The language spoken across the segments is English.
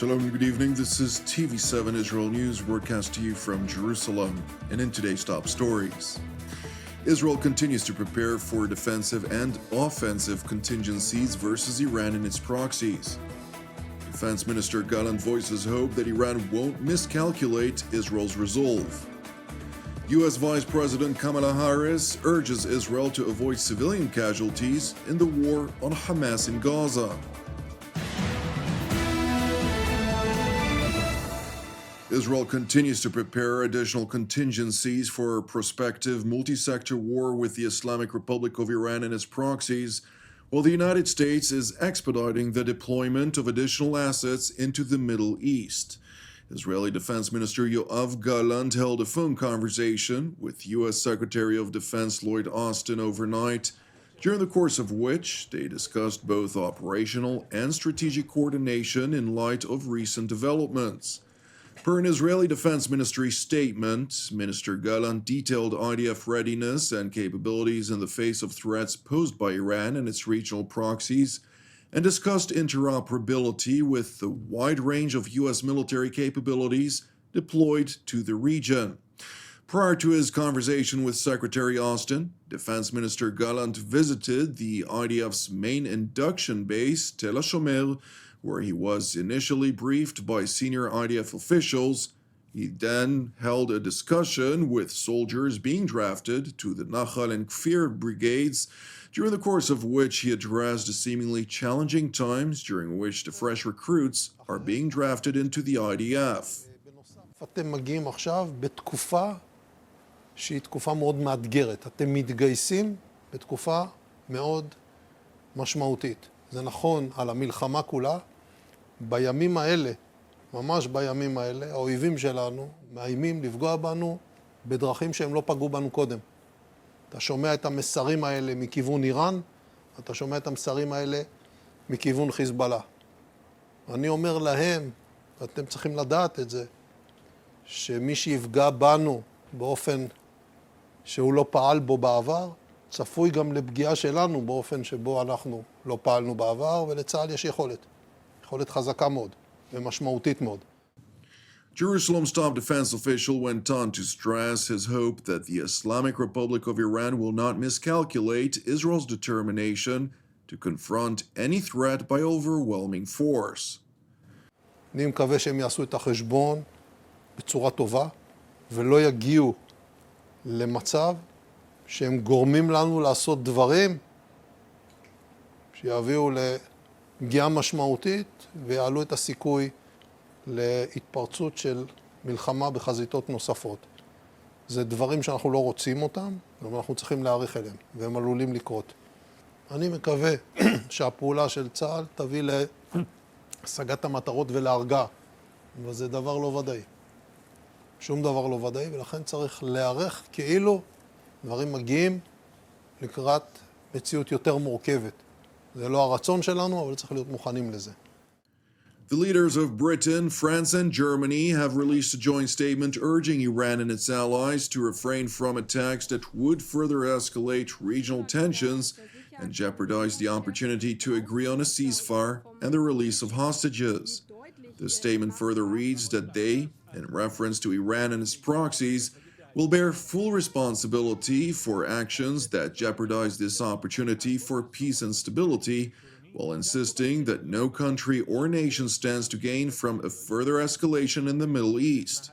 Shalom and good evening. This is TV7 Israel News, broadcast to you from Jerusalem. And in today's top stories, Israel continues to prepare for defensive and offensive contingencies versus Iran and its proxies. Defense Minister Gallant voices hope that Iran won't miscalculate Israel's resolve. U.S. Vice President Kamala Harris urges Israel to avoid civilian casualties in the war on Hamas in Gaza. Israel continues to prepare additional contingencies for a prospective multi-sector war with the Islamic Republic of Iran and its proxies, while the United States is expediting the deployment of additional assets into the Middle East. Israeli Defense Minister Yoav Gallant held a phone conversation with U.S. Secretary of Defense Lloyd Austin overnight, during the course of which they discussed both operational and strategic coordination in light of recent developments. Per an Israeli Defense Ministry statement, Minister Gallant detailed IDF readiness and capabilities in the face of threats posed by Iran and its regional proxies, and discussed interoperability with the wide range of U.S. military capabilities deployed to the region. Prior to his conversation with Secretary Austin, Defense Minister Gallant visited the IDF's main induction base, Tel HaShomer, where he was initially briefed by senior IDF officials. He then held a discussion with soldiers being drafted to the Nachal and Kfir brigades, during the course of which he addressed the seemingly challenging times during which the fresh recruits are being drafted into the IDF. אתם מגיעים עכשיו בתקופה שהיא תקופה מאוד מאתגרת. אתם מתגייסים בתקופה מאוד משמעותית. זה נכון על המלחמה כולה. בימים האלה, ממש בימים האלה, האויבים שלנו מאיימים לפגוע בנו בדרכים שהם לא פגעו בנו קודם. אתה שומע את המסרים האלה מכיוון איראן, אתה שומע את המסרים האלה מכיוון חיזבאללה. אני אומר להם, ואתם צריכים לדעת את זה, שמי שיפגע בנו באופן שהוא לא פעל בו בעבר, צפוי גם לפגיעה שלנו באופן שבו אנחנו לא פעלנו בעבר, ולצה"ל יש יכולת חזקה מאוד ומשמעותית מאוד. Jerusalem's top defense official went on to stress his hope that the Islamic Republic of Iran will not miscalculate Israel's determination to confront any threat by overwhelming force. אני מקווה שהם יעשו את החשבון בצורה טובה, ולא יגיעו למצב שהם גורמים לנו לעשות דברים שיביאו לפגיעה משמעותית ויעלו את הסיכוי להתפרצות של מלחמה בחזיתות נוספות. זה דברים שאנחנו לא רוצים אותם, אבל אנחנו צריכים להעריך אליהם, והם עלולים לקרות. אני מקווה שהפעולה של צה"ל תביא להשגת המטרות ולהרגעה, אבל זה דבר לא ודאי. שום דבר לא ודאי, ולכן צריך להיערך כאילו דברים מגיעים לקראת מציאות יותר מורכבת. זה לא הרצון שלנו, אבל צריך להיות מוכנים לזה. The leaders of Britain, France, and Germany have released a joint statement urging Iran and its allies to refrain from attacks that would further escalate regional tensions and jeopardize the opportunity to agree on a ceasefire and the release of hostages. The statement further reads that they, in reference to Iran and its proxies, will bear full responsibility for actions that jeopardize this opportunity for peace and stability, while insisting that no country or nation stands to gain from a further escalation in the Middle East.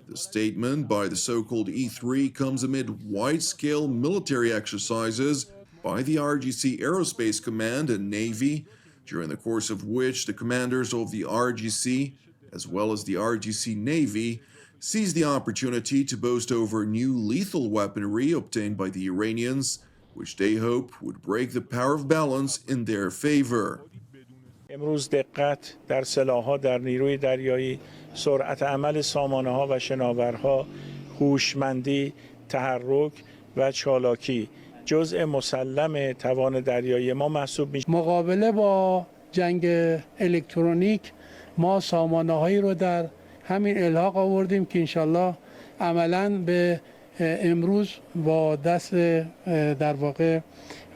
The statement by the so-called E3 comes amid wide-scale military exercises by the RGC Aerospace Command and Navy, during the course of which the commanders of the RGC, as well as the RGC Navy, seized the opportunity to boast over new lethal weaponry obtained by the Iranians, which they hope would break the power of balance in their favor. امروز دقت در سلاح‌ها در نیروی دریایی، سرعت عمل سامانه‌ها و شناورها، هوشمندی، تحرک و چالاکی جزء مسلم توان دریایی ما محسوب میشه. مقابله با جنگ الکترونیک ما سامانه‌هایی رو در همین الحاق آوردیم که انشالله عملاً به امروز با دست در واقع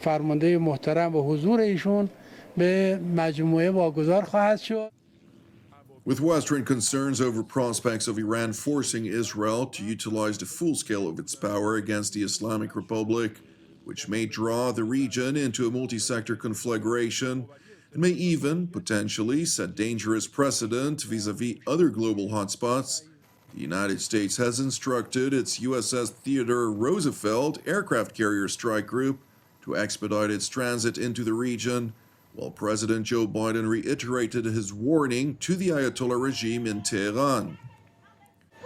فرمانده محترم و حضور ایشون به مجموعه واگذار خواهد شد. With Western concerns over prospects of Iran forcing Israel to utilize the full scale of its power against the Islamic Republic, which may draw the region into a multi-sector conflagration and may even, potentially, set dangerous precedent vis-a-vis other global hotspots, the United States has instructed its USS Theodore Roosevelt aircraft carrier strike group to expedite its transit into the region, while President Joe Biden reiterated his warning to the Ayatollah regime in Tehran.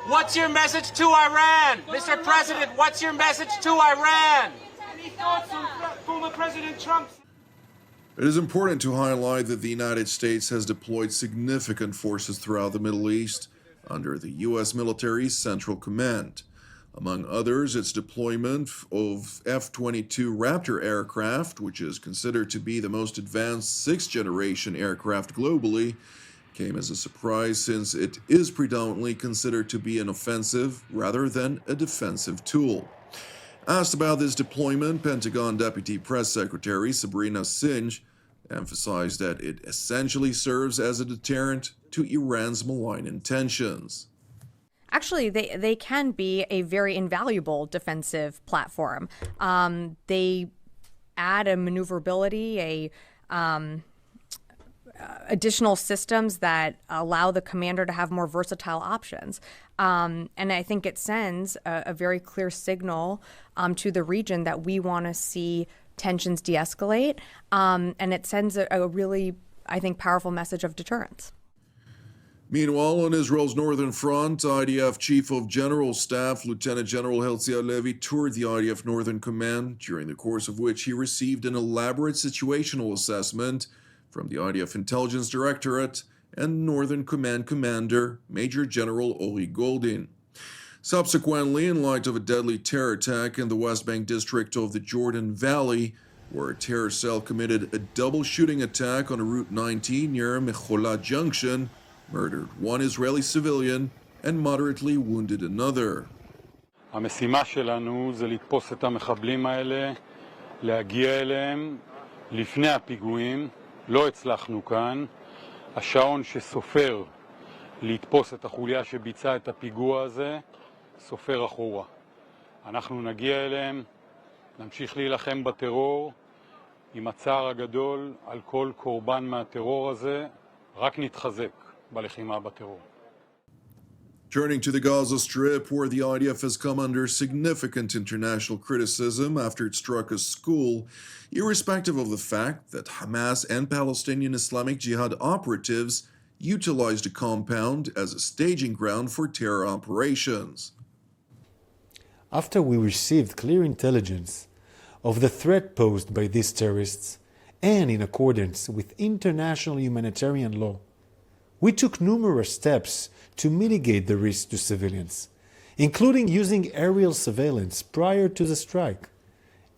What's your message to Iran? Mr. President, what's your message to Iran? Any thoughts on former President Trump? It is important to highlight that the United States has deployed significant forces throughout the Middle East under the U.S. military's Central Command. Among others, its deployment of F-22 Raptor aircraft, which is considered to be the most advanced sixth-generation aircraft globally, came as a surprise since it is predominantly considered to be an offensive rather than a defensive tool. Asked about this deployment, Pentagon Deputy Press Secretary Sabrina Singh emphasized that it essentially serves as a deterrent to Iran's malign intentions. Actually, they can be a very invaluable defensive platform. They add a maneuverability, additional systems that allow the commander to have more versatile options. And I think it sends a very clear signal to the region that we want to see tensions de-escalate. And it sends a really, I think, powerful message of deterrence. Meanwhile, on Israel's northern front, IDF Chief of General Staff Lieutenant General Herzi Halevi toured the IDF Northern Command, during the course of which he received an elaborate situational assessment from the IDF Intelligence Directorate and Northern Command Commander Major General Ori Goldin. Subsequently, in light of a deadly terror attack in the West Bank district of the Jordan Valley, where a terror cell committed a double shooting attack on Route 19 near Mechola Junction, murdered one Israeli civilian and moderately wounded another. המשימה שלנו זה לתפוס את המחבלים האלה, להגיע אליהם לפני הפיגועים, לא הצלחנו כאן. השעון שסופר לתפוס את החוליה שביצעה את הפיגוע הזה, סופר אחורה. אנחנו נגיע אליהם, נמשיך להילחם בטרור, עם הצער הגדול על כל קורבן מהטרור הזה, רק נתחזק. Turning to the Gaza Strip, where the IDF has come under significant international criticism after it struck a school, irrespective of the fact that Hamas and Palestinian Islamic Jihad operatives utilized the compound as a staging ground for terror operations. After we received clear intelligence of the threat posed by these terrorists, and in accordance with international humanitarian law, we took numerous steps to mitigate the risk to civilians, including using aerial surveillance prior to the strike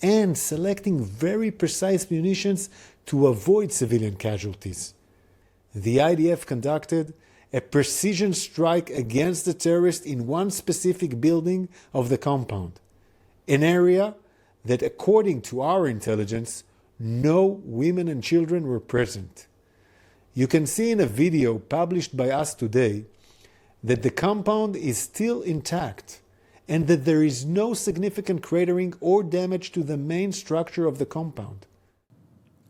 and selecting very precise munitions to avoid civilian casualties. The IDF conducted a precision strike against the terrorists in one specific building of the compound, an area that, according to our intelligence, no women and children were present. You can see in a video published by us today that the compound is still intact and that there is no significant cratering or damage to the main structure of the compound.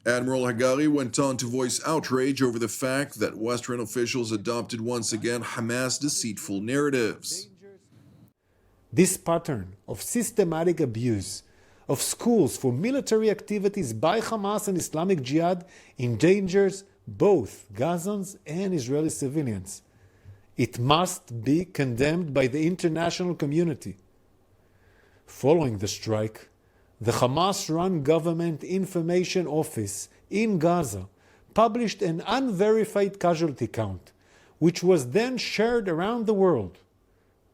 Admiral Hagari went on to voice outrage over the fact that Western officials adopted once again Hamas' deceitful narratives. This pattern of systematic abuse of schools for military activities by Hamas and Islamic Jihad endangers both Gazans and Israeli civilians. It must be condemned by the international community. Following the strike, the Hamas-run Government Information Office in Gaza published an unverified casualty count, which was then shared around the world.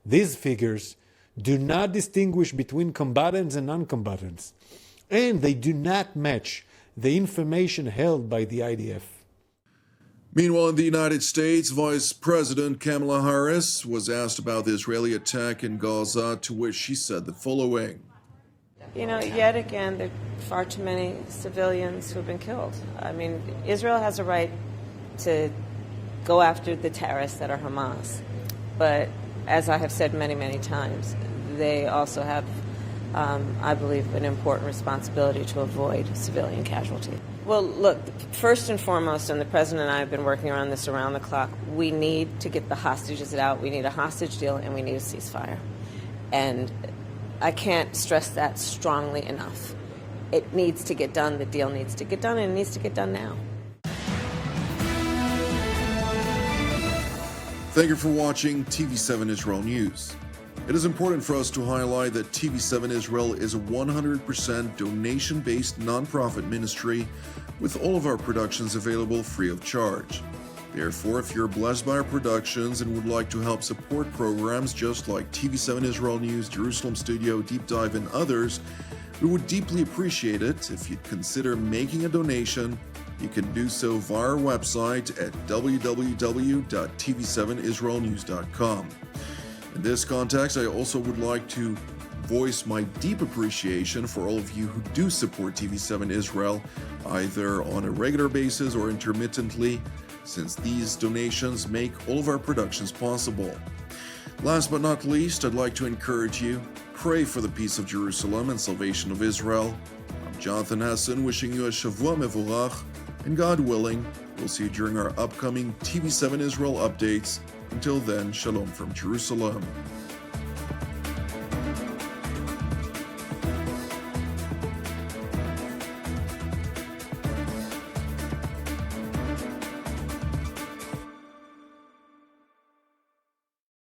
These figures do not distinguish between combatants and non-combatants, and they do not match the information held by the IDF. Meanwhile, in the United States, Vice President Kamala Harris was asked about the Israeli attack in Gaza, to which she said the following. You know, yet again, there are far too many civilians who have been killed. I mean, Israel has a right to go after the terrorists that are Hamas. But as I have said many, many times, they also have, I believe, an important responsibility to avoid civilian casualty. Well, look, first and foremost, and the President and I have been working on this around the clock, we need to get the hostages out. We need a hostage deal, and we need a ceasefire. And I can't stress that strongly enough. It needs to get done, the deal needs to get done, and it needs to get done now. Thank you for watching TV7 Israel News. It is important for us to highlight that TV7 Israel is a 100% donation-based nonprofit ministry with all of our productions available free of charge. Therefore, if you're blessed by our productions and would like to help support programs just like TV7 Israel News, Jerusalem Studio, Deep Dive, and others, we would deeply appreciate it if you'd consider making a donation. You can do so via our website at www.tv7israelnews.com. In this context, I also would like to voice my deep appreciation for all of you who do support TV7 Israel, either on a regular basis or intermittently, since these donations make all of our productions possible. Last but not least, I'd like to encourage you, pray for the peace of Jerusalem and salvation of Israel. I'm Jonathan Hessen, wishing you a Shavua Mevorach, and God willing, we'll see you during our upcoming TV7 Israel updates. Until then, Shalom from Jerusalem.